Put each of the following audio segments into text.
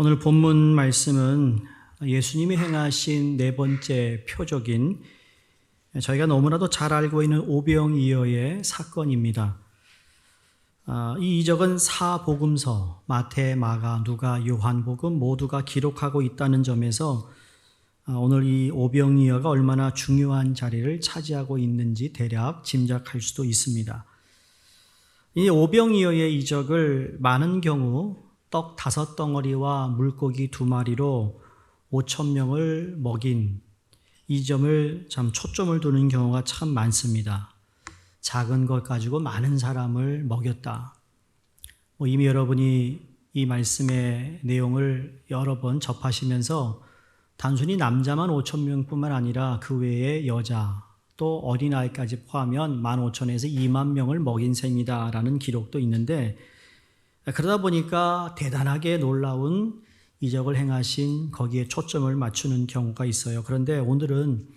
오늘 본문 말씀은 예수님이 행하신 네 번째 표적인 저희가 너무나도 잘 알고 있는 오병이어의 사건입니다. 이 이적은 사복음서, 마태, 마가, 누가, 요한복음 모두가 기록하고 있다는 점에서 오늘 이 오병이어가 얼마나 중요한 자리를 차지하고 있는지 대략 짐작할 수도 있습니다. 이 오병이어의 이적을 많은 경우 떡 5덩어리와 물고기 2마리로 5,000명을 먹인 이 점을 참 초점을 두는 경우가 참 많습니다. 작은 것 가지고 많은 사람을 먹였다. 이미 여러분이 이 말씀의 내용을 여러 번 접하시면서 단순히 남자만 5,000명뿐만 아니라 그 외에 여자 또 어린아이까지 포함하면 15,000에서 2만 명을 먹인 셈이다라는 기록도 있는데, 그러다 보니까 대단하게 놀라운 이적을 행하신 거기에 초점을 맞추는 경우가 있어요. 그런데 오늘은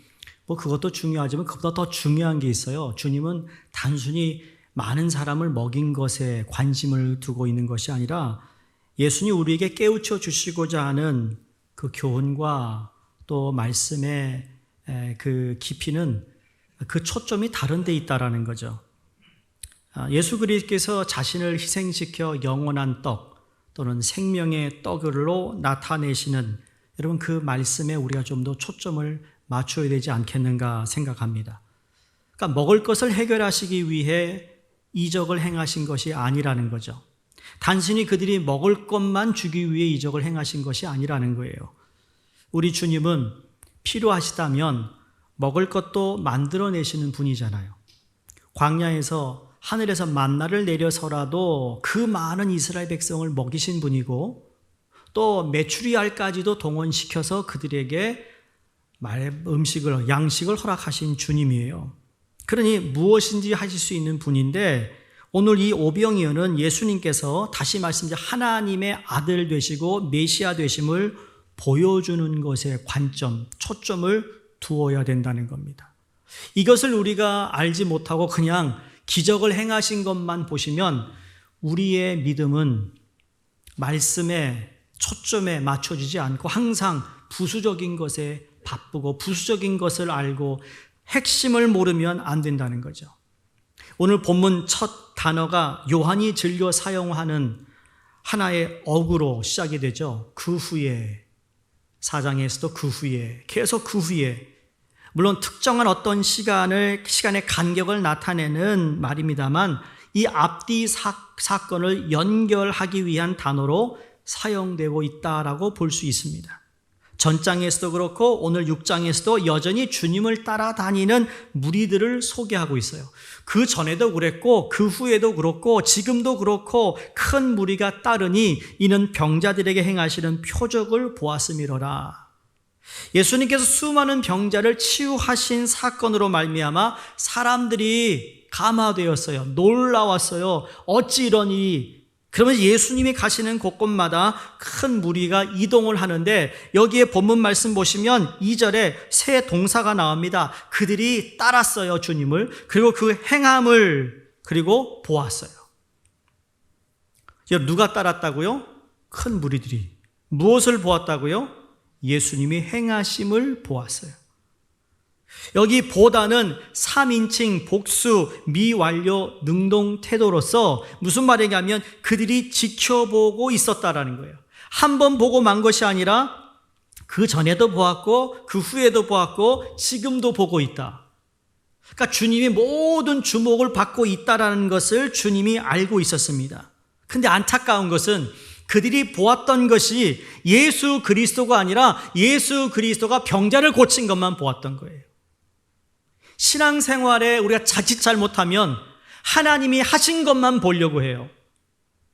그것도 중요하지만 그보다 더 중요한 게 있어요. 주님은 단순히 많은 사람을 먹인 것에 관심을 두고 있는 것이 아니라 예수님 우리에게 깨우쳐 주시고자 하는 그 교훈과 또 말씀의 그 깊이는 그 초점이 다른 데 있다라는 거죠. 예수 그리스도께서 자신을 희생시켜 영원한 떡 또는 생명의 떡으로 나타내시는 여러분 그 말씀에 우리가 좀 더 초점을 맞춰야 되지 않겠는가 생각합니다. 그러니까 먹을 것을 해결하시기 위해 이적을 행하신 것이 아니라는 거죠. 단순히 그들이 먹을 것만 주기 위해 이적을 행하신 것이 아니라는 거예요. 우리 주님은 필요하시다면 먹을 것도 만들어내시는 분이잖아요. 광야에서 하늘에서 만나를 내려서라도 그 많은 이스라엘 백성을 먹이신 분이고 또 메추리알까지도 동원시켜서 그들에게 양식을 허락하신 주님이에요. 그러니 무엇인지 하실 수 있는 분인데 오늘 이 오병이어는 예수님께서 다시 말씀드린 하나님의 아들 되시고 메시아 되심을 보여주는 것에 관점, 초점을 두어야 된다는 겁니다. 이것을 우리가 알지 못하고 그냥 기적을 행하신 것만 보시면 우리의 믿음은 말씀에 초점에 맞춰지지 않고 항상 부수적인 것에 바쁘고 부수적인 것을 알고 핵심을 모르면 안 된다는 거죠. 오늘 본문 첫 단어가 요한이 즐겨 사용하는 하나의 어구로 시작이 되죠. 그 후에, 4장에서도 그 후에, 계속 그 후에, 물론 특정한 어떤 시간의 간격을 나타내는 말입니다만 이 앞뒤 사건을 연결하기 위한 단어로 사용되고 있다라고 볼 수 있습니다. 전장에서도 그렇고 오늘 6장에서도 여전히 주님을 따라다니는 무리들을 소개하고 있어요. 그 전에도 그랬고 그 후에도 그렇고 지금도 그렇고 큰 무리가 따르니 이는 병자들에게 행하시는 표적을 보았음이로라. 예수님께서 수많은 병자를 치유하신 사건으로 말미암아 사람들이 감화되었어요. 놀라웠어요. 어찌 이러니? 그러면 예수님이 가시는 곳곳마다 큰 무리가 이동을 하는데 여기에 본문 말씀 보시면 2절에 세 동사가 나옵니다. 그들이 따랐어요, 주님을. 그리고 그 행함을 그리고 보았어요. 누가 따랐다고요? 큰 무리들이. 무엇을 보았다고요? 예수님이 행하심을 보았어요. 여기 보다는 3인칭 복수 미완료 능동 태도로서 무슨 말이냐면 그들이 지켜보고 있었다라는 거예요. 한 번 보고 만 것이 아니라 그 전에도 보았고 그 후에도 보았고 지금도 보고 있다. 그러니까 주님이 모든 주목을 받고 있다라는 것을 주님이 알고 있었습니다. 근데 안타까운 것은 그들이 보았던 것이 예수 그리스도가 아니라 예수 그리스도가 병자를 고친 것만 보았던 거예요. 신앙생활에 우리가 자칫 잘못하면 하나님이 하신 것만 보려고 해요.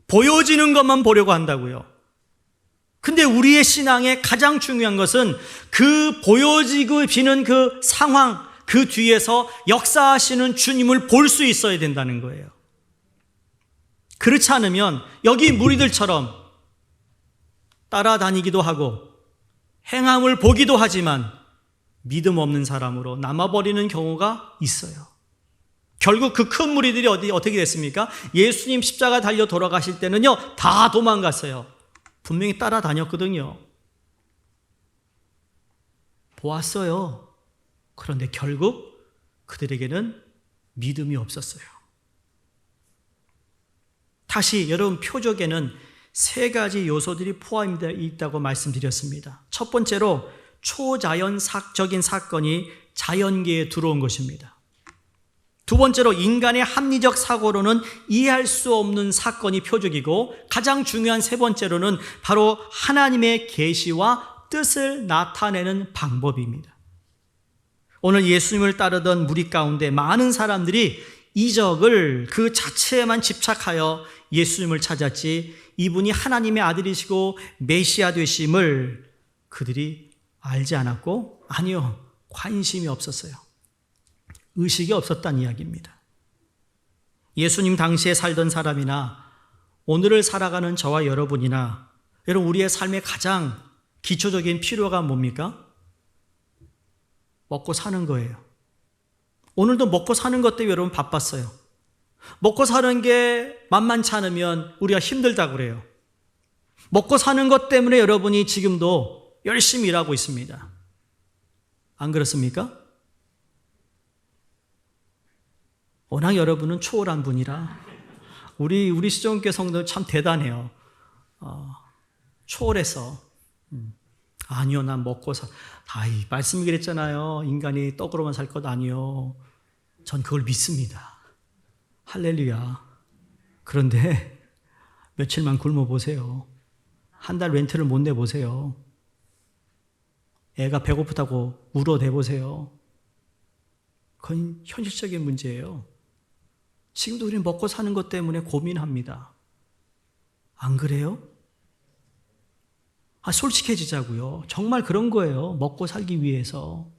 보여지는 것만 보려고 한다고요. 근데 우리의 신앙에 가장 중요한 것은 그 보여지는 그 상황, 그 뒤에서 역사하시는 주님을 볼 수 있어야 된다는 거예요. 그렇지 않으면 여기 무리들처럼 따라다니기도 하고 행함을 보기도 하지만 믿음 없는 사람으로 남아버리는 경우가 있어요. 결국 그 큰 무리들이 어떻게 됐습니까? 예수님 십자가 달려 돌아가실 때는요, 다 도망갔어요. 분명히 따라다녔거든요. 보았어요. 그런데 결국 그들에게는 믿음이 없었어요. 다시 여러분, 표적에는 세 가지 요소들이 포함되어 있다고 말씀드렸습니다. 첫 번째로 초자연적인 사건이 자연계에 들어온 것입니다. 두 번째로 인간의 합리적 사고로는 이해할 수 없는 사건이 표적이고, 가장 중요한 세 번째로는 바로 하나님의 계시와 뜻을 나타내는 방법입니다. 오늘 예수님을 따르던 무리 가운데 많은 사람들이 이적을 그 자체에만 집착하여 예수님을 찾았지, 이분이 하나님의 아들이시고 메시아 되심을 그들이 알지 않았고, 아니요, 관심이 없었어요. 의식이 없었다는 이야기입니다. 예수님 당시에 살던 사람이나 오늘을 살아가는 저와 여러분이나, 여러분, 우리의 삶의 가장 기초적인 필요가 뭡니까? 먹고 사는 거예요. 오늘도 먹고 사는 것 때문에 여러분 바빴어요. 먹고 사는 게 만만치 않으면 우리가 힘들다고 그래요. 먹고 사는 것 때문에 여러분이 지금도 열심히 일하고 있습니다. 안 그렇습니까? 워낙 여러분은 초월한 분이라 우리 시종교 성도는 참 대단해요. 초월해서 아니요, 난 먹고 말씀이 그랬잖아요. 인간이 떡으로만 살 것 아니요. 전 그걸 믿습니다. 할렐루야. 그런데 며칠만 굶어보세요. 한 달 렌트를 못 내보세요. 애가 배고프다고 울어대보세요. 그건 현실적인 문제예요. 지금도 우리는 먹고 사는 것 때문에 고민합니다. 안 그래요? 솔직해지자고요. 정말 그런 거예요. 먹고 살기 위해서.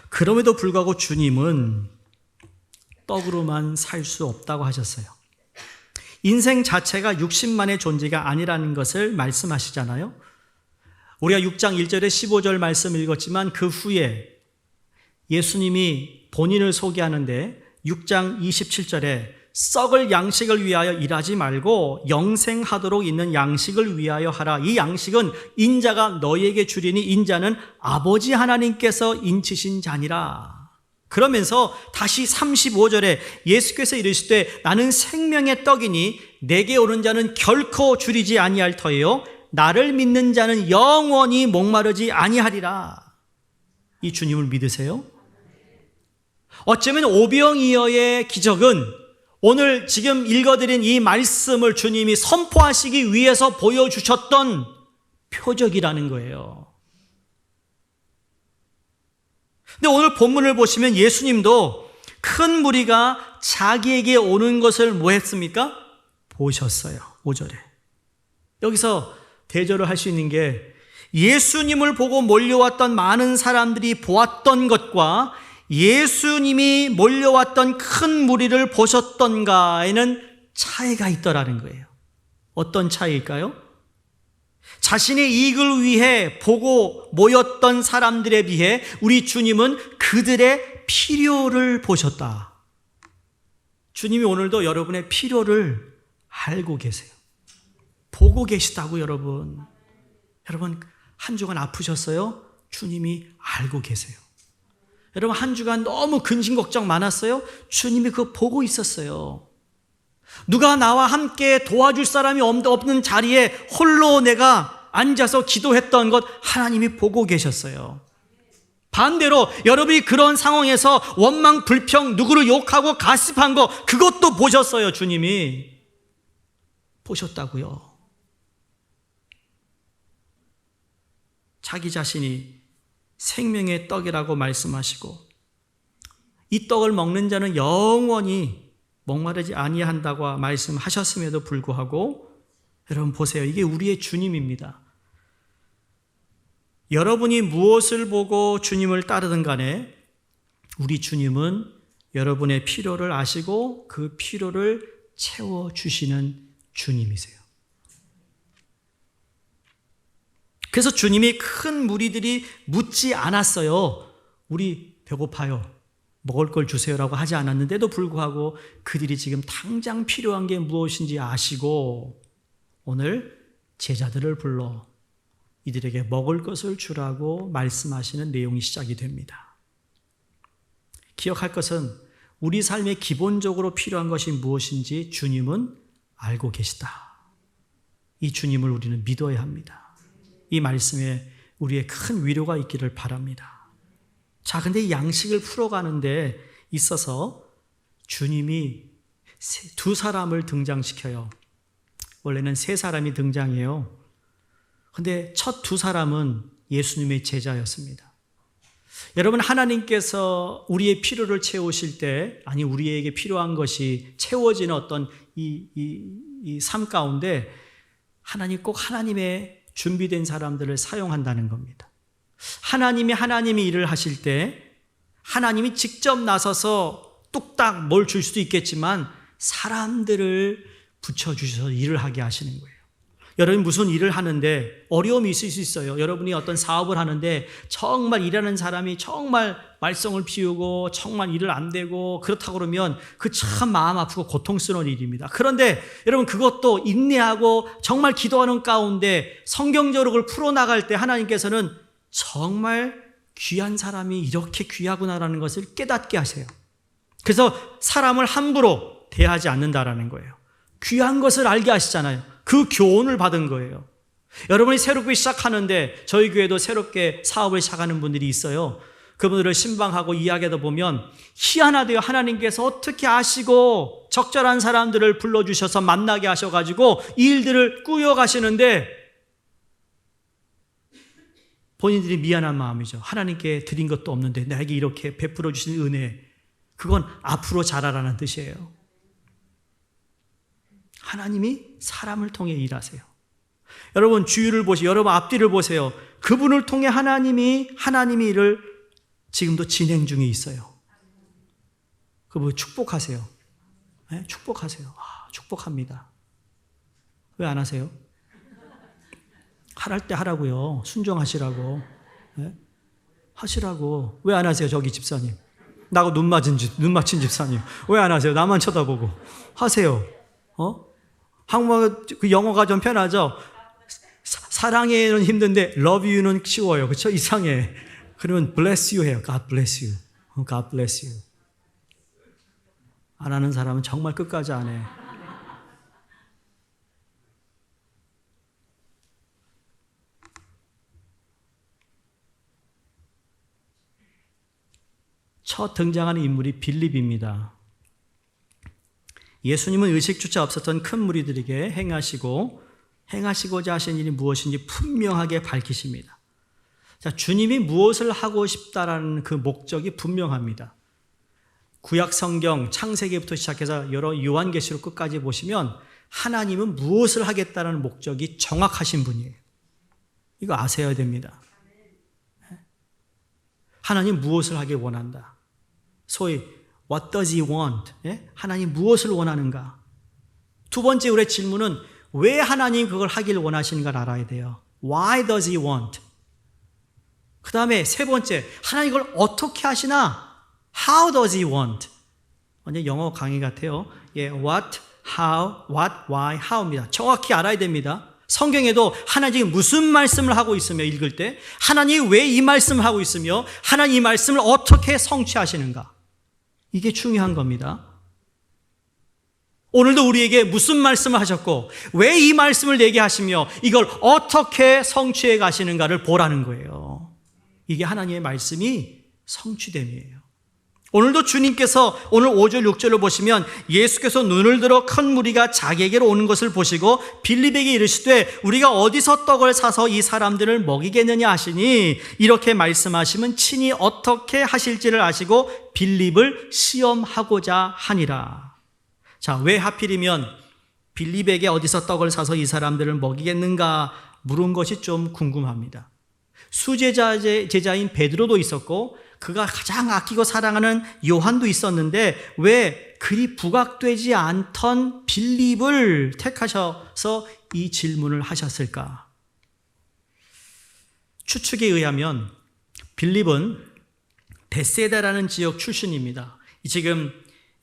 그럼에도 불구하고 주님은 떡으로만 살 수 없다고 하셨어요. 인생 자체가 육신만의 존재가 아니라는 것을 말씀하시잖아요. 우리가 6장 1절에 15절 말씀 읽었지만, 그 후에 예수님이 본인을 소개하는데 6장 27절에 썩을 양식을 위하여 일하지 말고 영생하도록 있는 양식을 위하여 하라. 이 양식은 인자가 너희에게 주리니 인자는 아버지 하나님께서 인치신 자니라. 그러면서 다시 35절에 예수께서 이르시되 나는 생명의 떡이니 내게 오는 자는 결코 줄이지 아니할 터예요. 나를 믿는 자는 영원히 목마르지 아니하리라. 이 주님을 믿으세요? 어쩌면 오병이어의 기적은 오늘 지금 읽어드린 이 말씀을 주님이 선포하시기 위해서 보여주셨던 표적이라는 거예요. 근데 오늘 본문을 보시면 예수님도 큰 무리가 자기에게 오는 것을 뭐 했습니까? 보셨어요. 5절에. 여기서 대조를 할 수 있는 게, 예수님을 보고 몰려왔던 많은 사람들이 보았던 것과 예수님이 몰려왔던 큰 무리를 보셨던가에는 차이가 있더라는 거예요. 어떤 차이일까요? 자신의 이익을 위해 보고 모였던 사람들에 비해 우리 주님은 그들의 필요를 보셨다. 주님이 오늘도 여러분의 필요를 알고 계세요. 보고 계시다고. 여러분 한 주간 아프셨어요? 주님이 알고 계세요. 여러분 한 주간 너무 근심 걱정 많았어요? 주님이 그거 보고 있었어요. 누가 나와 함께 도와줄 사람이 없는 자리에 홀로 내가 앉아서 기도했던 것 하나님이 보고 계셨어요. 반대로 여러분이 그런 상황에서 원망, 불평, 누구를 욕하고 가십한 거, 그것도 보셨어요. 주님이 보셨다고요. 자기 자신이 생명의 떡이라고 말씀하시고, 이 떡을 먹는 자는 영원히 목마르지 아니한다고 말씀하셨음에도 불구하고, 여러분 보세요. 이게 우리의 주님입니다. 여러분이 무엇을 보고 주님을 따르든 간에 우리 주님은 여러분의 필요를 아시고 그 필요를 채워주시는 주님이세요. 그래서 주님이 큰 무리들이 묻지 않았어요. 우리 배고파요. 먹을 걸 주세요라고 하지 않았는데도 불구하고 그들이 지금 당장 필요한 게 무엇인지 아시고 오늘 제자들을 불러 이들에게 먹을 것을 주라고 말씀하시는 내용이 시작이 됩니다. 기억할 것은 우리 삶에 기본적으로 필요한 것이 무엇인지 주님은 알고 계시다. 이 주님을 우리는 믿어야 합니다. 이 말씀에 우리의 큰 위로가 있기를 바랍니다. 자, 근데 이 양식을 풀어가는데 있어서 주님이 두 사람을 등장시켜요. 원래는 세 사람이 등장해요. 근데 첫 두 사람은 예수님의 제자였습니다. 여러분, 하나님께서 우리의 필요를 채우실 때, 아니 우리에게 필요한 것이 채워지는 어떤 이 삶 가운데 하나님 꼭 하나님의 준비된 사람들을 사용한다는 겁니다. 하나님이 일을 하실 때 하나님이 직접 나서서 뚝딱 뭘 줄 수도 있겠지만 사람들을 붙여주셔서 일을 하게 하시는 거예요. 여러분이 무슨 일을 하는데 어려움이 있을 수 있어요. 여러분이 어떤 사업을 하는데 정말 일하는 사람이 정말 말썽을 피우고 정말 일을 안 되고 그렇다고 그러면 그 참 마음 아프고 고통스러운 일입니다. 그런데 여러분 그것도 인내하고 정말 기도하는 가운데 성경적으로 그걸 풀어나갈 때 하나님께서는 정말 귀한 사람이 이렇게 귀하구나라는 것을 깨닫게 하세요. 그래서 사람을 함부로 대하지 않는다라는 거예요. 귀한 것을 알게 하시잖아요. 그 교훈을 받은 거예요. 여러분이 새롭게 시작하는데 저희 교회도 새롭게 사업을 시작하는 분들이 있어요. 그분들을 신방하고 이야기하다 보면 희한하대요. 하나님께서 어떻게 아시고 적절한 사람들을 불러주셔서 만나게 하셔가지고 이 일들을 꾸려가시는데 본인들이 미안한 마음이죠. 하나님께 드린 것도 없는데 나에게 이렇게 베풀어 주신 은혜, 그건 앞으로 자라라는 뜻이에요. 하나님이 사람을 통해 일하세요. 여러분 주위를 보세요. 여러분 앞뒤를 보세요. 그분을 통해 하나님이 일을 지금도 진행 중에 있어요. 그분 축복하세요. 네? 축복하세요. 축복합니다. 왜 안 하세요? 하랄 때 하라고요. 순종하시라고. 네? 하시라고. 왜 안 하세요? 저기 집사님. 나하고 눈 맞힌 집사님. 왜 안 하세요? 나만 쳐다보고. 하세요. 한국말 그 영어가 좀 편하죠? 사랑해는 힘든데 love you는 쉬워요. 그렇죠? 이상해. 그러면 bless you 해요. God bless you. God bless you. 안 하는 사람은 정말 끝까지 안 해. 첫 등장하는 인물이 빌립입니다. 예수님은 의식조차 없었던 큰 무리들에게 행하시고자 하신 일이 무엇인지 분명하게 밝히십니다. 자, 주님이 무엇을 하고 싶다라는 그 목적이 분명합니다. 구약 성경 창세기부터 시작해서 여러 요한계시록 끝까지 보시면 하나님은 무엇을 하겠다는 목적이 정확하신 분이에요. 이거 아셔야 됩니다. 하나님 무엇을 하길 원한다. 소위 What does he want? 하나님 무엇을 원하는가? 두 번째 우리의 질문은 왜 하나님 그걸 하길 원하시는가를 알아야 돼요. Why does he want? 그 다음에 세 번째, 하나님 이걸 어떻게 하시나? How does he want? 완전 영어 강의 같아요. What, how, what, why, how입니다. 정확히 알아야 됩니다. 성경에도 하나님이 무슨 말씀을 하고 있으며 읽을 때 하나님이 왜 이 말씀을 하고 있으며 하나님 이 말씀을 어떻게 성취하시는가? 이게 중요한 겁니다. 오늘도 우리에게 무슨 말씀을 하셨고 왜 이 말씀을 내게 하시며 이걸 어떻게 성취해 가시는가를 보라는 거예요. 이게 하나님의 말씀이 성취됨이에요. 오늘도 주님께서 오늘 5절 6절을 보시면 예수께서 눈을 들어 큰 무리가 자기에게로 오는 것을 보시고 빌립에게 이르시되 우리가 어디서 떡을 사서 이 사람들을 먹이겠느냐 하시니 이렇게 말씀하시면 친히 어떻게 하실지를 아시고 빌립을 시험하고자 하니라. 자, 왜 하필이면 빌립에게 어디서 떡을 사서 이 사람들을 먹이겠는가 물은 것이 좀 궁금합니다. 수제자인 베드로도 있었고 그가 가장 아끼고 사랑하는 요한도 있었는데 왜 그리 부각되지 않던 빌립을 택하셔서 이 질문을 하셨을까? 추측에 의하면 빌립은 베세다라는 지역 출신입니다. 지금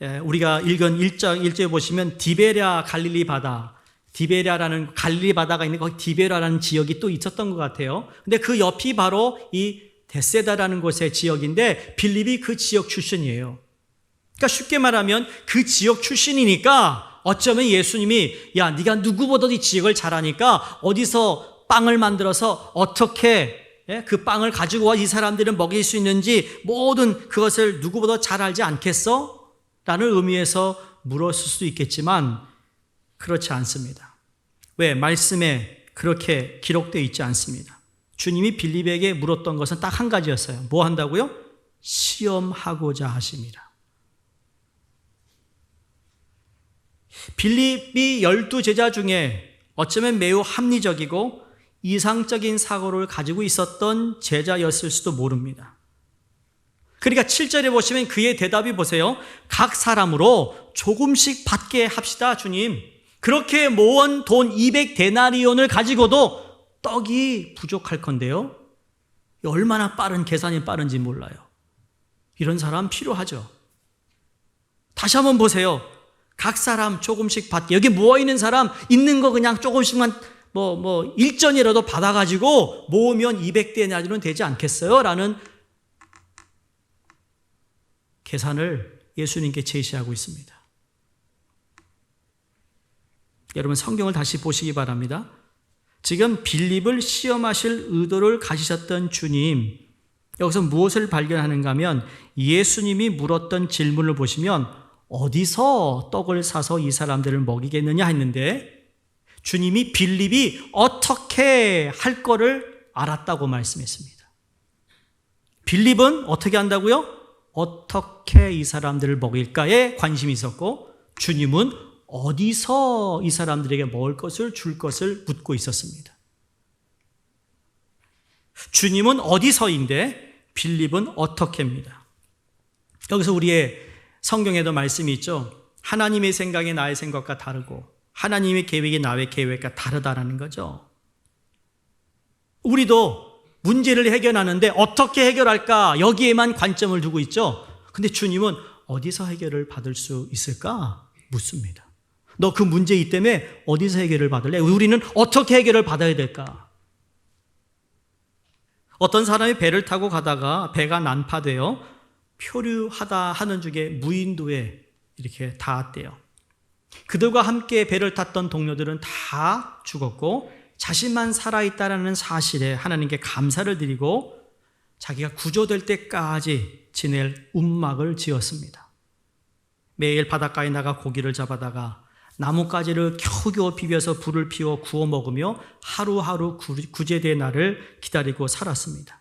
우리가 읽은 1절에 보시면 디베랴 갈릴리 바다, 디베랴라는 갈릴리 바다가 있는 거기 디베랴라는 지역이 또 있었던 것 같아요. 근데 그 옆이 바로 이 데세다라는 곳의 지역인데 빌립이 그 지역 출신이에요. 그러니까 쉽게 말하면 그 지역 출신이니까 어쩌면 예수님이 야, 네가 누구보다도 이 지역을 잘 아니까 어디서 빵을 만들어서 어떻게 그 빵을 가지고 와 이 사람들은 먹일 수 있는지 모든 그것을 누구보다 잘 알지 않겠어? 라는 의미에서 물었을 수도 있겠지만 그렇지 않습니다. 왜? 말씀에 그렇게 기록되어 있지 않습니다. 주님이 빌립에게 물었던 것은 딱 한 가지였어요. 뭐 한다고요? 시험하고자 하심이라. 빌립이 12제자 중에 어쩌면 매우 합리적이고 이상적인 사고를 가지고 있었던 제자였을 수도 모릅니다. 그러니까 7절에 보시면 그의 대답이 보세요. 각 사람으로 조금씩 받게 합시다, 주님. 그렇게 모은 돈 200데나리온을 가지고도 떡이 부족할 건데요. 얼마나 빠른 계산이 빠른지 몰라요. 이런 사람 필요하죠. 다시 한번 보세요. 각 사람 조금씩 받게. 여기 모여있는 사람 있는 거 그냥 조금씩만 일전이라도 받아가지고 모으면 200데나리온 되지 않겠어요? 라는 계산을 예수님께 제시하고 있습니다. 여러분 성경을 다시 보시기 바랍니다. 지금 빌립을 시험하실 의도를 가지셨던 주님, 여기서 무엇을 발견하는가 하면 예수님이 물었던 질문을 보시면 어디서 떡을 사서 이 사람들을 먹이겠느냐 했는데 주님이 빌립이 어떻게 할 거를 알았다고 말씀했습니다. 빌립은 어떻게 한다고요? 어떻게 이 사람들을 먹일까에 관심이 있었고 주님은 어디서 이 사람들에게 먹을 것을 줄 것을 묻고 있었습니다. 주님은 어디서인데 빌립은 어떻게입니다. 여기서 우리의 성경에도 말씀이 있죠. 하나님의 생각이 나의 생각과 다르고 하나님의 계획이 나의 계획과 다르다라는 거죠. 우리도 문제를 해결하는데 어떻게 해결할까 여기에만 관점을 두고 있죠. 근데 주님은 어디서 해결을 받을 수 있을까 묻습니다. 너 그 문제 때문에 어디서 해결을 받을래? 우리는 어떻게 해결을 받아야 될까? 어떤 사람이 배를 타고 가다가 배가 난파되어 표류하다 하는 중에 무인도에 이렇게 닿았대요. 그들과 함께 배를 탔던 동료들은 다 죽었고 자신만 살아있다라는 사실에 하나님께 감사를 드리고 자기가 구조될 때까지 지낼 움막을 지었습니다. 매일 바닷가에 나가 고기를 잡아다가 나뭇가지를 겨우겨우 비벼서 불을 피워 구워 먹으며 하루하루 구제될 날을 기다리고 살았습니다.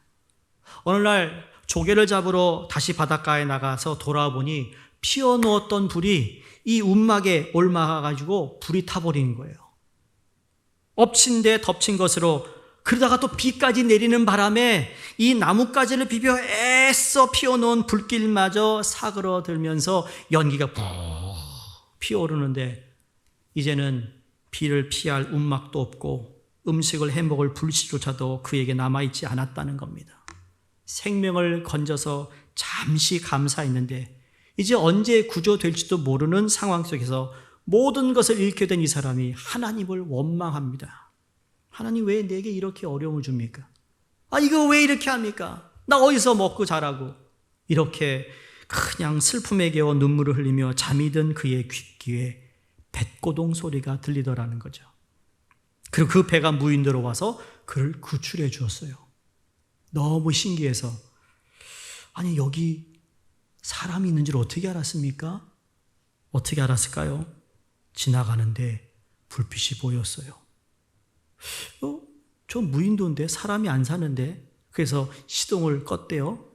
어느 날 조개를 잡으러 다시 바닷가에 나가서 돌아보니 피워놓았던 불이 이 움막에 올라가가지고 불이 타버린 거예요. 엎친 데 덮친 것으로. 그러다가 또 비까지 내리는 바람에 이 나뭇가지를 비벼 애써 피워놓은 불길마저 사그러들면서 연기가 푹 피어오르는데 이제는 비를 피할 움막도 없고 음식을 해먹을 불씨조차도 그에게 남아있지 않았다는 겁니다. 생명을 건져서 잠시 감사했는데 이제 언제 구조될지도 모르는 상황 속에서 모든 것을 잃게 된 이 사람이 하나님을 원망합니다. 하나님 왜 내게 이렇게 어려움을 줍니까? 이거 왜 이렇게 합니까? 나 어디서 먹고 자라고? 이렇게 그냥 슬픔에 겨워 눈물을 흘리며 잠이 든 그의 귓귀에 뱃고동 소리가 들리더라는 거죠. 그리고 그 배가 무인도로 와서 그를 구출해 주었어요. 너무 신기해서 아니 여기 사람이 있는 줄 어떻게 알았습니까? 어떻게 알았을까요? 지나가는데 불빛이 보였어요. 저 무인도인데 사람이 안 사는데 그래서 시동을 껐대요.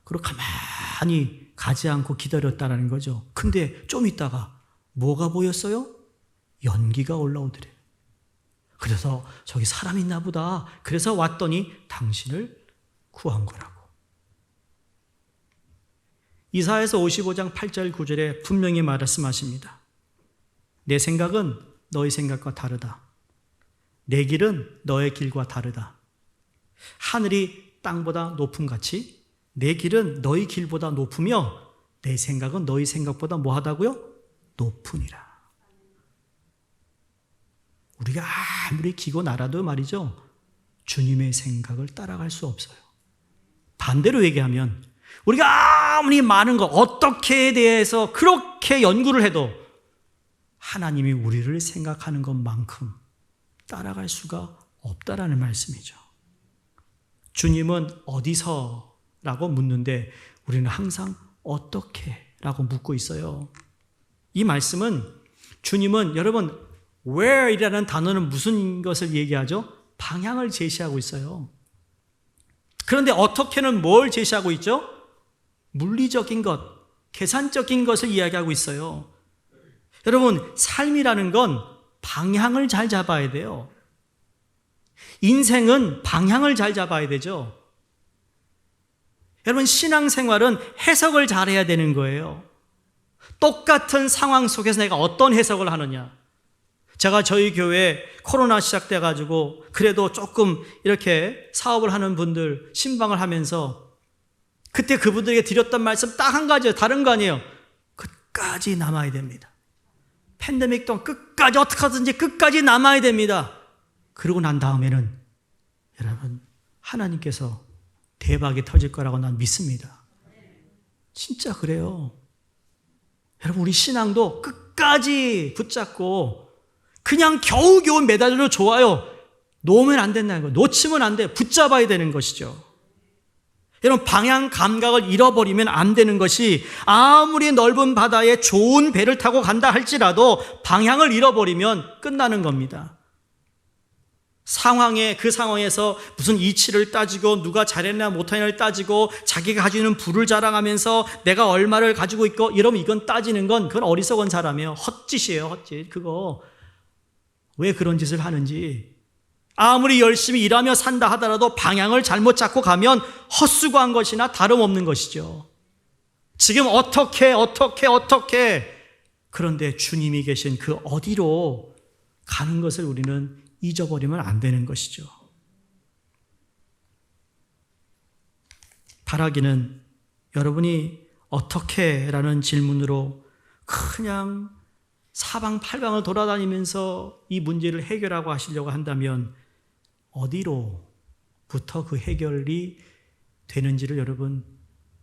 그리고 가만히 가지 않고 기다렸다는 거죠. 근데 좀 있다가 뭐가 보였어요? 연기가 올라오더래요. 그래서 저기 사람 있나 보다. 그래서 왔더니 당신을 구한 거라고. 이사야서 55장 8절 9절에 분명히 말씀하십니다. 내 생각은 너의 생각과 다르다. 내 길은 너의 길과 다르다. 하늘이 땅보다 높음같이 내 길은 너희 길보다 높으며 내 생각은 너희 생각보다 뭐하다고요? 높으니라. 우리가 아무리 기고 날아도 말이죠, 주님의 생각을 따라갈 수 없어요. 반대로 얘기하면 우리가 아무리 많은 것, 어떻게에 대해서 그렇게 연구를 해도 하나님이 우리를 생각하는 것만큼 따라갈 수가 없다라는 말씀이죠. 주님은 어디서? 라고 묻는데 우리는 항상 어떻게? 라고 묻고 있어요. 이 말씀은 주님은 여러분 where이라는 단어는 무슨 것을 얘기하죠? 방향을 제시하고 있어요. 그런데 어떻게는 뭘 제시하고 있죠? 물리적인 것, 계산적인 것을 이야기하고 있어요. 여러분, 삶이라는 건 방향을 잘 잡아야 돼요. 인생은 방향을 잘 잡아야 되죠. 여러분, 신앙생활은 해석을 잘해야 되는 거예요. 똑같은 상황 속에서 내가 어떤 해석을 하느냐. 제가 저희 교회 코로나 시작돼가지고 그래도 조금 이렇게 사업을 하는 분들 신방을 하면서 그때 그분들에게 드렸던 말씀 딱 한 가지예요. 다른 거 아니에요. 끝까지 남아야 됩니다. 팬데믹 동안 끝까지 어떻게 하든지 끝까지 남아야 됩니다. 그러고 난 다음에는 여러분 하나님께서 대박이 터질 거라고 난 믿습니다. 진짜 그래요. 여러분 우리 신앙도 끝까지 붙잡고 그냥 겨우겨우 매달려도 좋아요. 놓으면 안 된다는 거예요. 놓치면 안 돼. 붙잡아야 되는 것이죠. 여러분 방향 감각을 잃어버리면 안 되는 것이 아무리 넓은 바다에 좋은 배를 타고 간다 할지라도 방향을 잃어버리면 끝나는 겁니다. 그 상황에서 무슨 이치를 따지고 누가 잘했나 못하냐를 따지고 자기가 가지고 있는 부를 자랑하면서 내가 얼마를 가지고 있고 이러면 이건 따지는 건 그건 어리석은 사람이에요. 헛짓이에요. 헛짓. 그거 왜 그런 짓을 하는지 아무리 열심히 일하며 산다 하더라도 방향을 잘못 잡고 가면 헛수고한 것이나 다름없는 것이죠. 지금 어떻게 그런데 주님이 계신 그 어디로 가는 것을 우리는 잊어버리면 안 되는 것이죠. 바라기는 여러분이 어떻게 라는 질문으로 그냥 사방팔방을 돌아다니면서 이 문제를 해결하고 하시려고 한다면 어디로부터 그 해결이 되는지를 여러분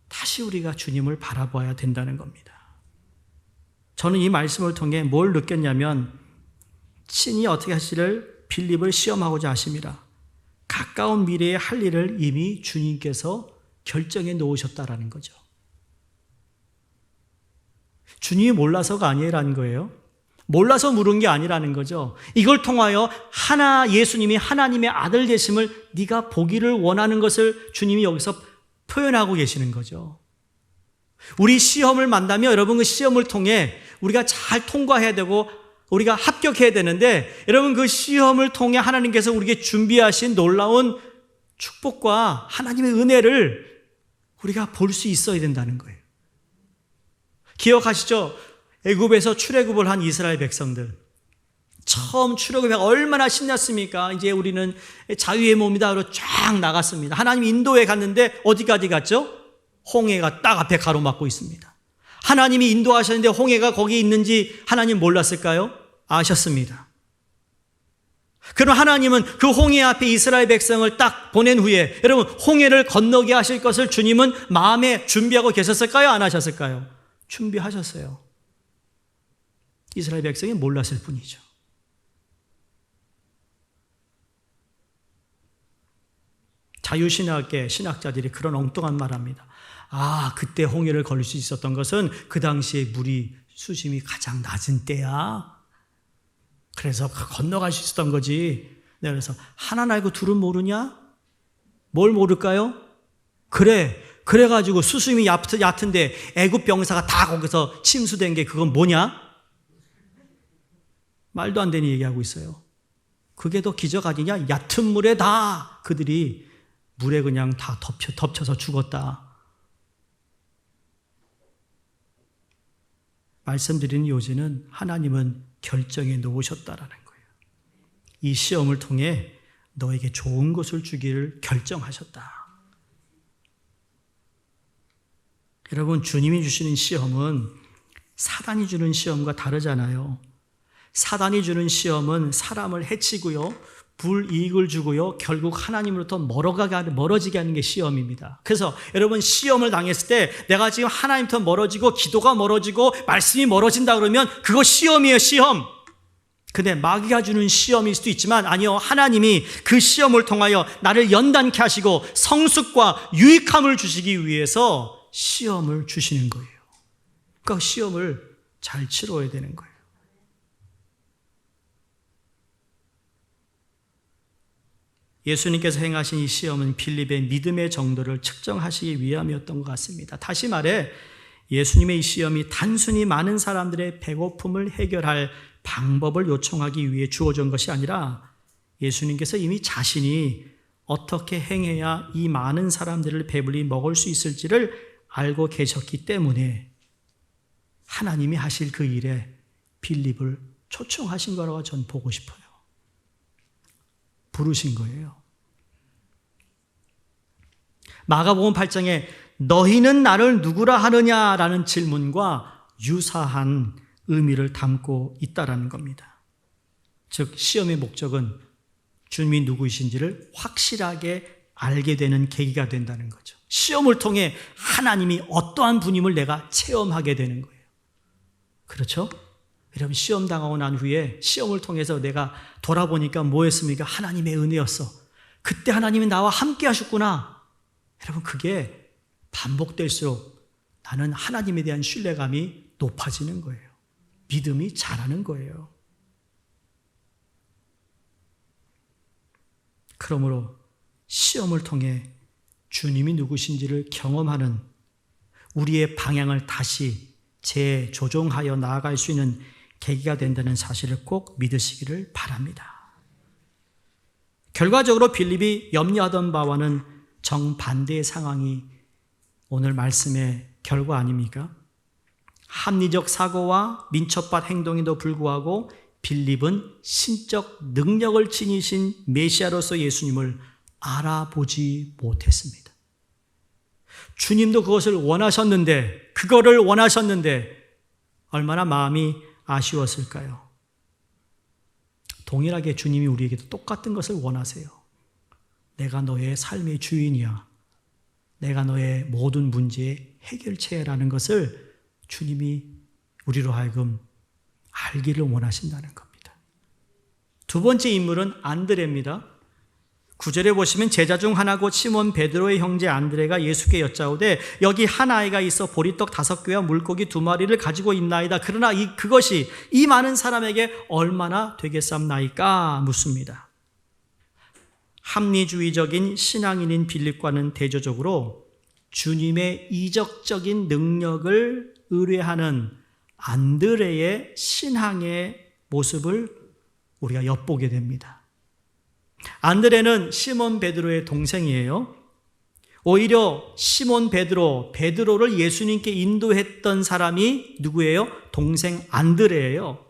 다시 우리가 주님을 바라봐야 된다는 겁니다. 저는 이 말씀을 통해 뭘 느꼈냐면 친히 어떻게 하시를 빌립을 시험하고자 하십니다. 가까운 미래에 할 일을 이미 주님께서 결정해 놓으셨다라는 거죠. 주님이 몰라서가 아니라는 거예요. 몰라서 물은 게 아니라는 거죠. 이걸 통하여 예수님이 하나님의 아들 되심을 네가 보기를 원하는 것을 주님이 여기서 표현하고 계시는 거죠. 우리 시험을 만나면 여러분 그 시험을 통해 우리가 잘 통과해야 되고 우리가 합격해야 되는데 여러분 그 시험을 통해 하나님께서 우리에게 준비하신 놀라운 축복과 하나님의 은혜를 우리가 볼 수 있어야 된다는 거예요. 기억하시죠? 애굽에서 출애굽을 한 이스라엘 백성들. 처음 출애굽에 얼마나 신났습니까? 이제 우리는 자유의 몸이다로 쫙 나갔습니다. 하나님 인도에 갔는데 어디까지 갔죠? 홍해가 딱 앞에 가로막고 있습니다. 하나님이 인도하셨는데 홍해가 거기 있는지 하나님 몰랐을까요? 아셨습니다. 그럼 하나님은 그 홍해 앞에 이스라엘 백성을 딱 보낸 후에 여러분 홍해를 건너게 하실 것을 주님은 마음에 준비하고 계셨을까요? 안 하셨을까요? 준비하셨어요. 이스라엘 백성이 몰랐을 뿐이죠. 자유신학계 신학자들이 그런 엉뚱한 말 합니다. 그때 홍해를 걸을 수 있었던 것은 그 당시에 물이 수심이 가장 낮은 때야. 그래서 건너갈 수 있었던 거지. 그래서 하나 알고 둘은 모르냐? 뭘 모를까요? 그래가지고 수심이 얕은데 애굽 병사가 다 거기서 침수된 게 그건 뭐냐? 말도 안 되는 얘기하고 있어요. 그게 더 기적 아니냐? 얕은 물에 다 그들이 물에 그냥 다 덮쳐서 죽었다. 말씀드리는 요지는 하나님은 결정해 놓으셨다라는 거예요. 이 시험을 통해 너에게 좋은 것을 주기를 결정하셨다. 여러분 주님이 주시는 시험은 사단이 주는 시험과 다르잖아요. 사단이 주는 시험은 사람을 해치고요, 불이익을 주고요, 결국 하나님으로부터 멀어지게 하는 게 시험입니다. 그래서 여러분, 시험을 당했을 때 내가 지금 하나님부터 멀어지고 기도가 멀어지고 말씀이 멀어진다 그러면 그거 시험이에요, 시험. 근데 마귀가 주는 시험일 수도 있지만, 아니요, 하나님이 그 시험을 통하여 나를 연단케 하시고 성숙과 유익함을 주시기 위해서 시험을 주시는 거예요. 그러니까 시험을 잘 치러야 되는 거예요. 예수님께서 행하신 이 시험은 빌립의 믿음의 정도를 측정하시기 위함이었던 것 같습니다. 다시 말해, 예수님의 이 시험이 단순히 많은 사람들의 배고픔을 해결할 방법을 요청하기 위해 주어진 것이 아니라, 예수님께서 이미 자신이 어떻게 행해야 이 많은 사람들을 배불리 먹을 수 있을지를 알고 계셨기 때문에 하나님이 하실 그 일에 빌립을 초청하신 거라고 전 보고 싶어요. 부르신 거예요. 마가복음 8장에 너희는 나를 누구라 하느냐라는 질문과 유사한 의미를 담고 있다라는 겁니다. 즉, 시험의 목적은 주님이 누구이신지를 확실하게 알게 되는 계기가 된다는 거죠. 시험을 통해 하나님이 어떠한 분임을 내가 체험하게 되는 거예요. 그렇죠? 여러분, 시험 당하고 난 후에 시험을 통해서 내가 돌아보니까 뭐였습니까? 하나님의 은혜였어. 그때 하나님이 나와 함께 하셨구나. 여러분, 그게 반복될수록 나는 하나님에 대한 신뢰감이 높아지는 거예요. 믿음이 자라는 거예요. 그러므로 시험을 통해 주님이 누구신지를 경험하는 우리의 방향을 다시 재조정하여 나아갈 수 있는 계기가 된다는 사실을 꼭 믿으시기를 바랍니다. 결과적으로 빌립이 염려하던 바와는 정반대의 상황이 오늘 말씀의 결과 아닙니까? 합리적 사고와 민첩한 행동에도 불구하고 빌립은 신적 능력을 지니신 메시아로서 예수님을 알아보지 못했습니다. 주님도 그것을 원하셨는데, 그거를 원하셨는데 얼마나 마음이 아쉬웠을까요? 동일하게 주님이 우리에게도 똑같은 것을 원하세요. 내가 너의 삶의 주인이야. 내가 너의 모든 문제의 해결체라는 것을 주님이 우리로 하여금 알기를 원하신다는 겁니다. 두 번째 인물은 안드레입니다. 9절에 보시면 제자 중 하나고 시몬 베드로의 형제 안드레가 예수께 여짜오되 여기 한 아이가 있어 보리떡 5개와 물고기 2마리를 가지고 있나이다. 그러나 그것이 이 많은 사람에게 얼마나 되겠삼나이까 묻습니다. 합리주의적인 신앙인인 빌립과는 대조적으로 주님의 이적적인 능력을 의뢰하는 안드레의 신앙의 모습을 우리가 엿보게 됩니다. 안드레는 시몬 베드로의 동생이에요. 오히려 시몬 베드로를 예수님께 인도했던 사람이 누구예요? 동생 안드레예요.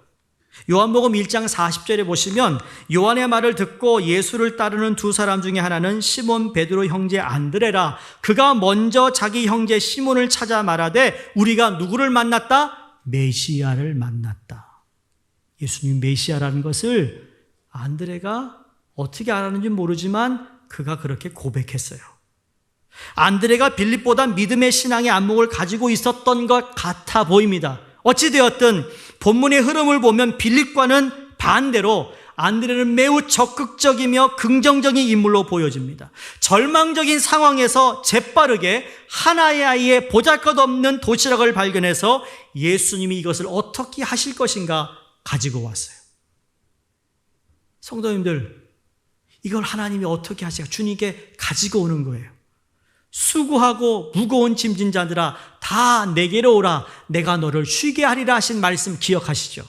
요한복음 1장 40절에 보시면 요한의 말을 듣고 예수를 따르는 두 사람 중에 하나는 시몬 베드로 형제 안드레라. 그가 먼저 자기 형제 시몬을 찾아 말하되 우리가 누구를 만났다? 메시아를 만났다. 예수님 메시아라는 것을 안드레가 어떻게 알았는지 모르지만 그가 그렇게 고백했어요. 안드레가 빌립보다 믿음의 신앙의 안목을 가지고 있었던 것 같아 보입니다. 어찌되었든 본문의 흐름을 보면 빌립과는 반대로 안드레는 매우 적극적이며 긍정적인 인물로 보여집니다. 절망적인 상황에서 재빠르게 하나의 아이의 보잘것없는 도시락을 발견해서 예수님이 이것을 어떻게 하실 것인가 가지고 왔어요. 성도님들, 이걸 하나님이 어떻게 하실까? 주님께 가지고 오는 거예요. 수고하고 무거운 짐진 자들아 다 내게로 오라. 내가 너를 쉬게 하리라 하신 말씀 기억하시죠?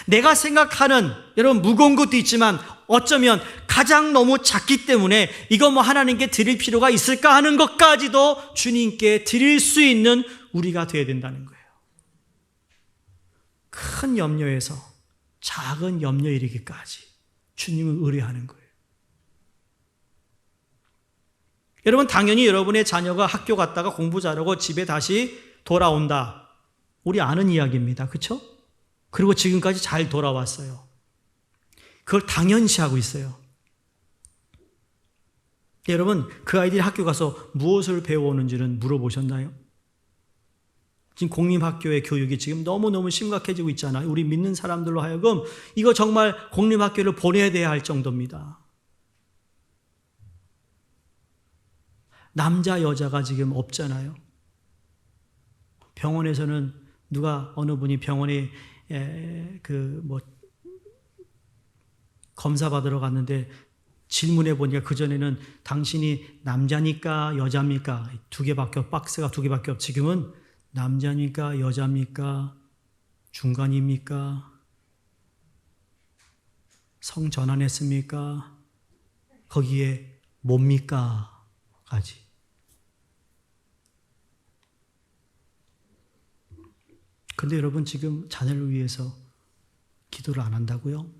내가 생각하는 여러분 무거운 것도 있지만 어쩌면 가장 너무 작기 때문에 이거 뭐 하나님께 드릴 필요가 있을까 하는 것까지도 주님께 드릴 수 있는 우리가 되어야 된다는 거예요. 큰 염려에서 작은 염려 이르기까지 주님을 의뢰하는 거예요. 여러분, 당연히 여러분의 자녀가 학교 갔다가 공부 잘하고 집에 다시 돌아온다. 우리 아는 이야기입니다. 그렇죠? 그리고 지금까지 잘 돌아왔어요. 그걸 당연시하고 있어요. 여러분, 그 아이들이 학교 가서 무엇을 배워오는지는 물어보셨나요? 지금 공립학교의 교육이 지금 너무너무 심각해지고 있잖아요. 우리 믿는 사람들로 하여금 이거 정말 공립학교를 보내야 돼야 할 정도입니다. 남자, 여자가 지금 없잖아요. 병원에서는 어느 분이 병원에 검사 받으러 갔는데 질문해 보니까 그전에는 당신이 남자니까 여자입니까? 박스가 두 개밖에 없. 지금은 남자니까 여자입니까? 중간입니까? 성 전환했습니까? 거기에 뭡니까? 까지. 근데 여러분 지금 자녀를 위해서 기도를 안 한다고요?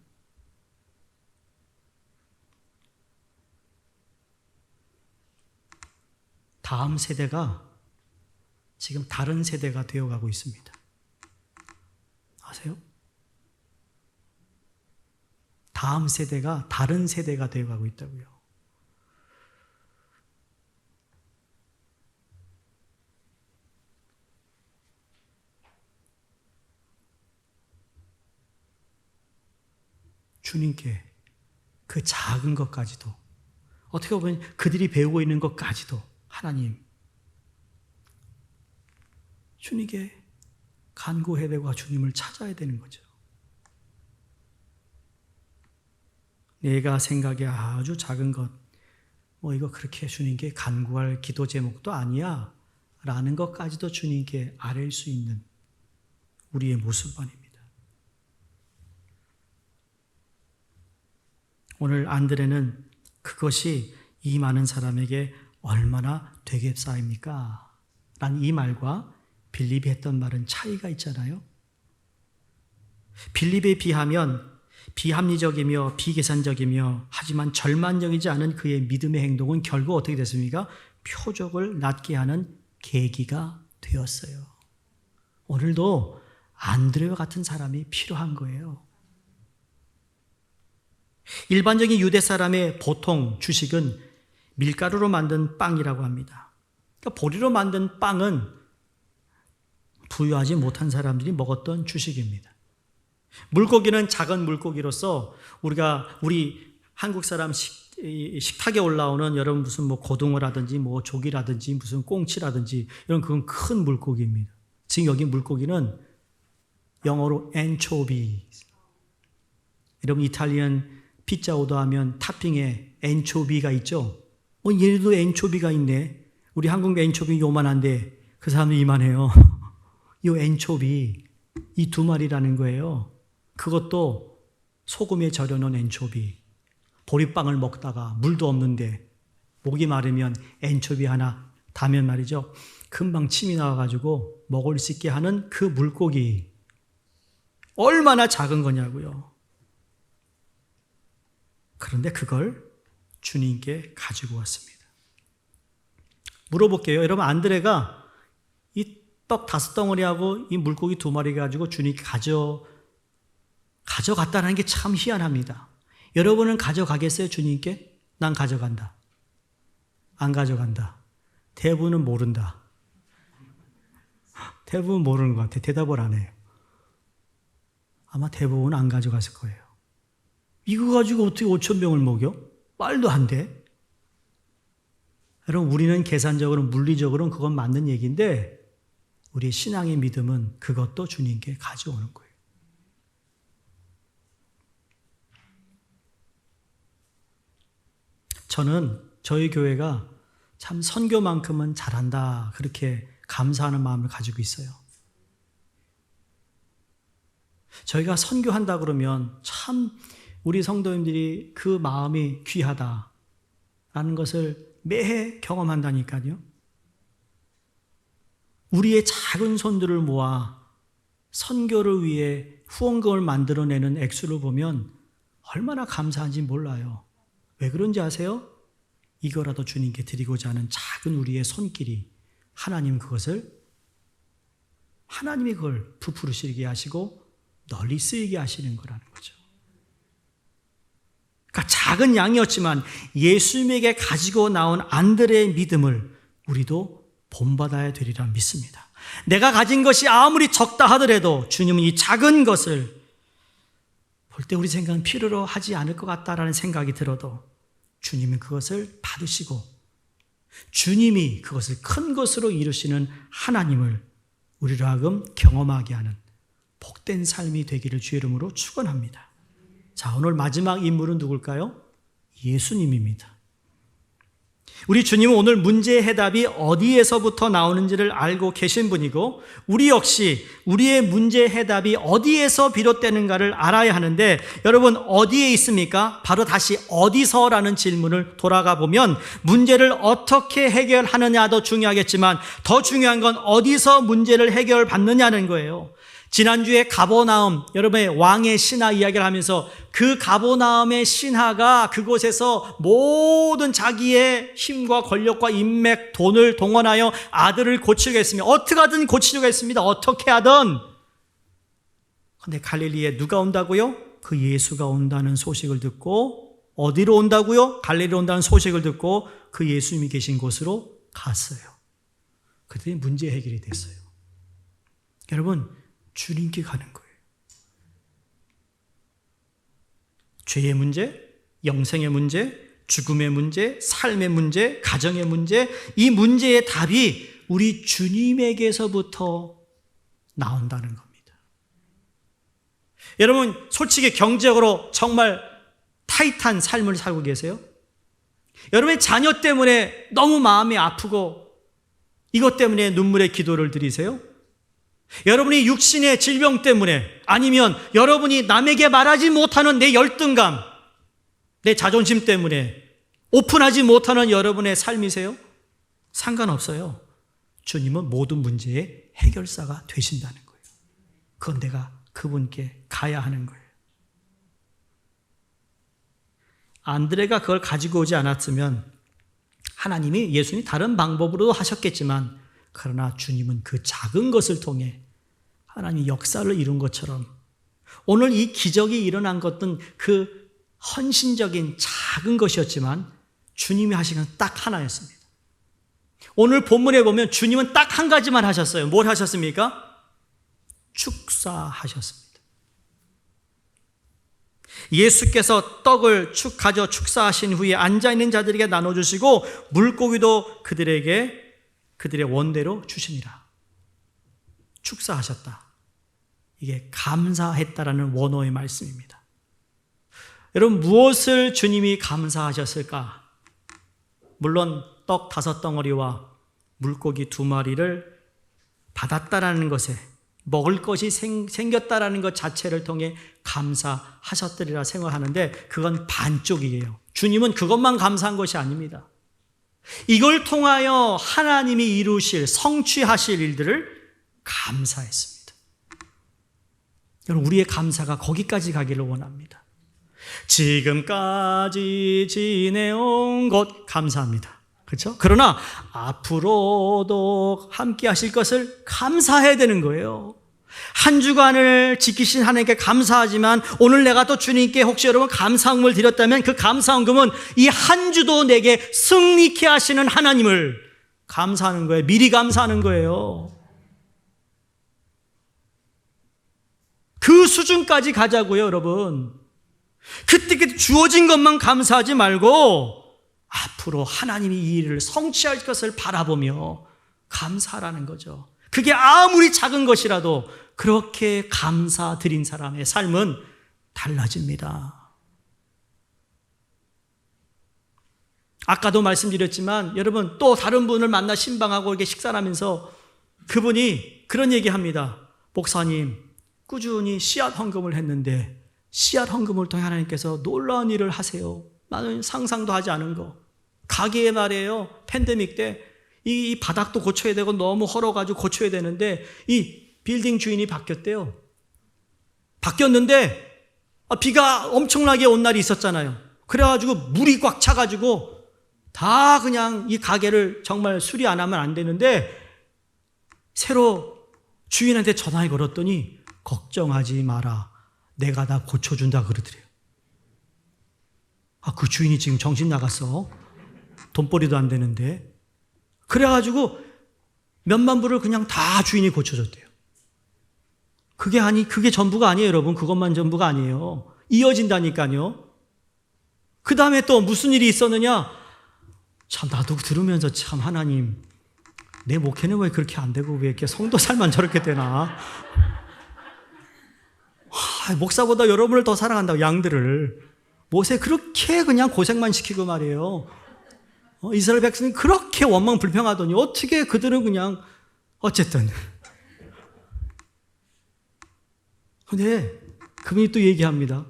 다음 세대가 지금 다른 세대가 되어가고 있습니다. 아세요? 다음 세대가 다른 세대가 되어가고 있다고요. 주님께 그 작은 것까지도, 어떻게 보면 그들이 배우고 있는 것까지도 하나님, 주님께 간구해야 되고 주님을 찾아야 되는 거죠. 내가 생각에 아주 작은 것, 이거 그렇게 주님께 간구할 기도 제목도 아니야 라는 것까지도 주님께 아뢰일 수 있는 우리의 모습만입니다. 오늘 안드레는 그것이 이 많은 사람에게 얼마나 되겠사입니까? 라는 이 말과 빌립이 했던 말은 차이가 있잖아요. 빌립에 비하면 비합리적이며 비계산적이며 하지만 절만적이지 않은 그의 믿음의 행동은 결국 어떻게 됐습니까? 표적을 낳게 하는 계기가 되었어요. 오늘도 안드레와 같은 사람이 필요한 거예요. 일반적인 유대 사람의 보통 주식은 밀가루로 만든 빵이라고 합니다. 그러니까 보리로 만든 빵은 부유하지 못한 사람들이 먹었던 주식입니다. 물고기는 작은 물고기로서 우리 한국 사람 식탁에 올라오는 여러분 무슨 고등어라든지 조기라든지 무슨 꽁치라든지 이런 그건 큰 물고기입니다. 지금 여기 물고기는 영어로 엔초비. 여러분 이탈리안 피자 오더하면 탑핑에 엔초비가 있죠. 얘네도 엔초비가 있네. 우리 한국 엔초비 요만한데 그 사람도 이만해요. 이 엔초비 이 두 마리라는 거예요. 그것도 소금에 절여놓은 엔초비. 보리빵을 먹다가 물도 없는데 목이 마르면 엔초비 하나 다면 말이죠. 금방 침이 나와가지고 먹을 수 있게 하는 그 물고기. 얼마나 작은 거냐고요. 그런데 그걸 주님께 가지고 왔습니다. 물어볼게요. 여러분 안드레가 이 떡 5덩어리하고 이 물고기 2마리 가지고 주님께 가져갔다는 게 참 희한합니다. 여러분은 가져가겠어요? 주님께? 난 가져간다. 안 가져간다. 대부분은 모른다. 대부분 모르는 것 같아. 대답을 안 해요. 아마 대부분 안 가져갔을 거예요. 이거 가지고 어떻게 5,000명을 먹여? 말도 안 돼. 여러분 우리는 계산적으로 물리적으로는 그건 맞는 얘기인데 우리의 신앙의 믿음은 그것도 주님께 가져오는 거예요. 저는 저희 교회가 참 선교만큼은 잘한다 그렇게 감사하는 마음을 가지고 있어요. 저희가 선교한다 그러면 참 우리 성도님들이 그 마음이 귀하다라는 것을 매해 경험한다니까요. 우리의 작은 손들을 모아 선교를 위해 후원금을 만들어내는 액수를 보면 얼마나 감사한지 몰라요. 왜 그런지 아세요? 이거라도 주님께 드리고자 하는 작은 우리의 손길이 하나님이 그걸 부풀으시게 하시고 널리 쓰이게 하시는 거라는 거죠. 그러니까 작은 양이었지만 예수님에게 가지고 나온 안드레의 믿음을 우리도 본받아야 되리라 믿습니다. 내가 가진 것이 아무리 적다 하더라도 주님은 이 작은 것을 볼 때 우리 생각은 필요로 하지 않을 것 같다라는 생각이 들어도 주님은 그것을 받으시고 주님이 그것을 큰 것으로 이루시는 하나님을 우리로 하여금 경험하게 하는 복된 삶이 되기를 주의 이름으로 축원합니다. 자, 오늘 마지막 인물은 누굴까요? 예수님입니다. 우리 주님은 오늘 문제의 해답이 어디에서부터 나오는지를 알고 계신 분이고 우리 역시 우리의 문제의 해답이 어디에서 비롯되는가를 알아야 하는데 여러분 어디에 있습니까? 바로 다시 어디서라는 질문을 돌아가 보면 문제를 어떻게 해결하느냐도 중요하겠지만 더 중요한 건 어디서 문제를 해결받느냐는 거예요. 지난주에 가버나움, 여러분의 왕의 신하 이야기를 하면서 그 가버나움의 신하가 그곳에서 모든 자기의 힘과 권력과 인맥, 돈을 동원하여 아들을 고치려고 했습니다. 어떻게 하든 고치려고 했습니다. 어떻게 하든. 그런데 갈릴리에 누가 온다고요? 그 예수가 온다는 소식을 듣고 어디로 온다고요? 갈릴리로 온다는 소식을 듣고 그 예수님이 계신 곳으로 갔어요. 그랬더니 문제 해결이 됐어요. 여러분, 주님께 가는 거예요. 죄의 문제, 영생의 문제, 죽음의 문제, 삶의 문제, 가정의 문제, 이 문제의 답이 우리 주님에게서부터 나온다는 겁니다. 여러분, 솔직히 경제적으로 정말 타이트한 삶을 살고 계세요? 여러분의 자녀 때문에 너무 마음이 아프고 이것 때문에 눈물의 기도를 드리세요? 여러분이 육신의 질병 때문에 아니면 여러분이 남에게 말하지 못하는 내 열등감, 내 자존심 때문에 오픈하지 못하는 여러분의 삶이세요? 상관없어요. 주님은 모든 문제의 해결사가 되신다는 거예요. 그건 내가 그분께 가야 하는 거예요. 안드레가 그걸 가지고 오지 않았으면 하나님이 예수님이 다른 방법으로도 하셨겠지만 그러나 주님은 그 작은 것을 통해 하나님이 역사를 이룬 것처럼 오늘 이 기적이 일어난 것은 그 헌신적인 작은 것이었지만 주님이 하신 건 딱 하나였습니다. 오늘 본문에 보면 주님은 딱 한 가지만 하셨어요. 뭘 하셨습니까? 축사하셨습니다. 예수께서 떡을 가져 축사하신 후에 앉아있는 자들에게 나눠주시고 물고기도 그들의 원대로 주시니라. 축사하셨다. 이게 감사했다라는 원어의 말씀입니다. 여러분, 무엇을 주님이 감사하셨을까? 물론 떡 5덩어리와 물고기 2마리를 받았다라는 것에 먹을 것이 생겼다라는 것 자체를 통해 감사하셨으리라 생각하는데 그건 반쪽이에요. 주님은 그것만 감사한 것이 아닙니다. 이걸 통하여 하나님이 이루실 성취하실 일들을 감사했습니다. 여러분, 우리의 감사가 거기까지 가기를 원합니다. 지금까지 지내온 것 감사합니다. 그렇죠? 그러나 앞으로도 함께 하실 것을 감사해야 되는 거예요. 한 주간을 지키신 하나님께 감사하지만 오늘 내가 또 주님께 혹시 여러분 감사함을 드렸다면 그 감사함은 이 한 주도 내게 승리케 하시는 하나님을 감사하는 거예요. 미리 감사하는 거예요. 그 수준까지 가자고요, 여러분. 그때 주어진 것만 감사하지 말고 앞으로 하나님이 이 일을 성취할 것을 바라보며 감사하라는 거죠. 그게 아무리 작은 것이라도 그렇게 감사드린 사람의 삶은 달라집니다. 아까도 말씀드렸지만 여러분 또 다른 분을 만나 신방하고 이렇게 식사를 하면서 그분이 그런 얘기합니다. 목사님, 꾸준히 씨앗 헌금을 했는데 씨앗 헌금을 통해 하나님께서 놀라운 일을 하세요. 나는 상상도 하지 않은 거. 가게에 말이에요. 팬데믹 때 이 바닥도 고쳐야 되고 너무 헐어가지고 고쳐야 되는데 이 빌딩 주인이 바뀌었대요. 바뀌었는데 비가 엄청나게 온 날이 있었잖아요. 그래가지고 물이 꽉 차가지고 다 그냥 이 가게를 정말 수리 안 하면 안 되는데 새로 주인한테 전화를 걸었더니 걱정하지 마라. 내가 다 고쳐준다 그러더래요. 그 주인이 지금 정신 나갔어. 돈벌이도 안 되는데. 그래가지고 몇만 불을 그냥 다 주인이 고쳐줬대요. 그게 전부가 아니에요, 여러분. 그것만 전부가 아니에요. 이어진다니까요. 그 다음에 또 무슨 일이 있었느냐? 참, 나도 들으면서 참, 하나님, 내 목회는 왜 그렇게 안 되고 왜 이렇게 성도 살만 저렇게 되나? 목사보다 여러분을 더 사랑한다고, 양들을. 모세 그렇게 그냥 고생만 시키고 말이에요. 이스라엘 백성이 그렇게 원망 불평하더니 어떻게 그들은 그냥 어쨌든. 근데 그분이 또 얘기합니다.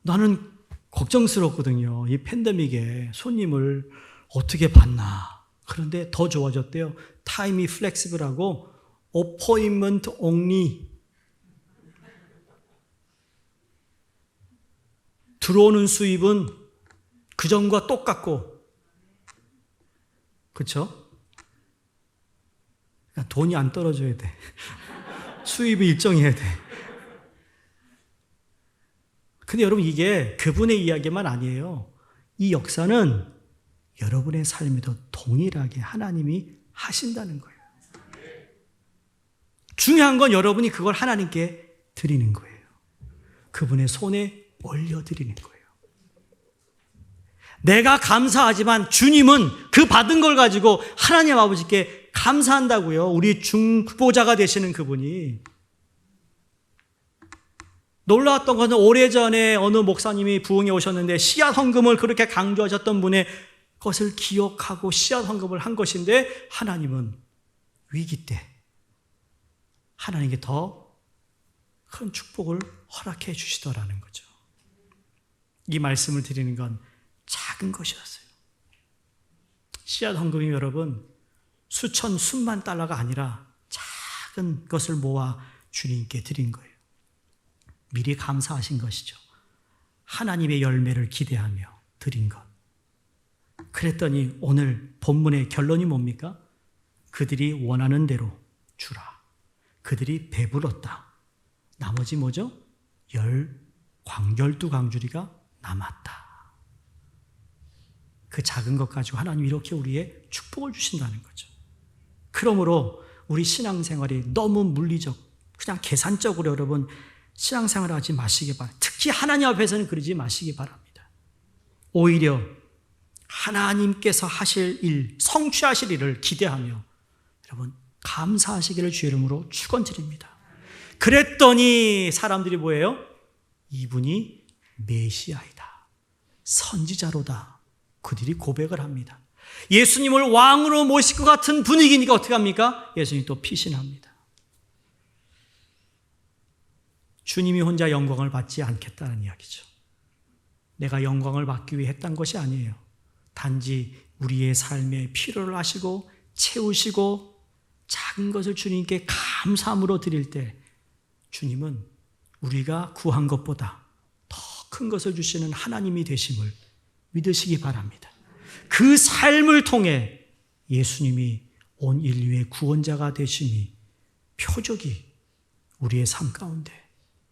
나는 걱정스럽거든요. 이 팬데믹에 손님을 어떻게 받나. 그런데 더 좋아졌대요. 타임이 플렉시블하고 어포인먼트 only. 들어오는 수입은 그전과 똑같고, 그렇죠? 돈이 안 떨어져야 돼. 수입이 일정해야 돼. 근데 여러분, 이게 그분의 이야기만 아니에요. 이 역사는 여러분의 삶에도 동일하게 하나님이 하신다는 거예요. 중요한 건 여러분이 그걸 하나님께 드리는 거예요. 그분의 손에 올려드리는 거예요. 내가 감사하지만 주님은 그 받은 걸 가지고 하나님 아버지께 감사한다고요. 우리 중보자가 되시는 그분이. 놀라웠던 것은 오래전에 어느 목사님이 부흥에 오셨는데 씨앗 헌금을 그렇게 강조하셨던 분의 것을 기억하고 씨앗 헌금을 한 것인데, 하나님은 위기 때 하나님께 더 큰 축복을 허락해 주시더라는 거죠. 이 말씀을 드리는 건 작은 것이었어요. 씨앗 헌금이 여러분 수천 수만 달러가 아니라 작은 것을 모아 주님께 드린 거예요. 미리 감사하신 것이죠. 하나님의 열매를 기대하며 드린 것. 그랬더니 오늘 본문의 결론이 뭡니까? 그들이 원하는 대로 주라. 그들이 배불렀다. 나머지 뭐죠? 12광주리가 남았다. 그 작은 것 가지고 하나님 이렇게 우리의 축복을 주신다는 거죠. 그러므로 우리 신앙생활이 너무 물리적, 그냥 계산적으로 여러분 신앙생활을 하지 마시기 바랍니다. 특히 하나님 앞에서는 그러지 마시기 바랍니다. 오히려 하나님께서 하실 일, 성취하실 일을 기대하며 여러분 감사하시기를 주의 이름으로 축원드립니다. 그랬더니 사람들이 뭐예요? 이분이 메시아이다, 선지자로다, 그들이 고백을 합니다. 예수님을 왕으로 모실 것 같은 분위기니까 어떻게 합니까? 예수님이 또 피신합니다. 주님이 혼자 영광을 받지 않겠다는 이야기죠. 내가 영광을 받기 위해 했던 것이 아니에요. 단지 우리의 삶에 필요를 하시고 채우시고 작은 것을 주님께 감사함으로 드릴 때 주님은 우리가 구한 것보다 더 큰 것을 주시는 하나님이 되심을 믿으시기 바랍니다. 그 삶을 통해 예수님이 온 인류의 구원자가 되심이 표적이 우리의 삶 가운데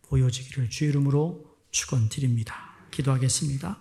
보여지기를 주의 이름으로 축원드립니다. 기도하겠습니다.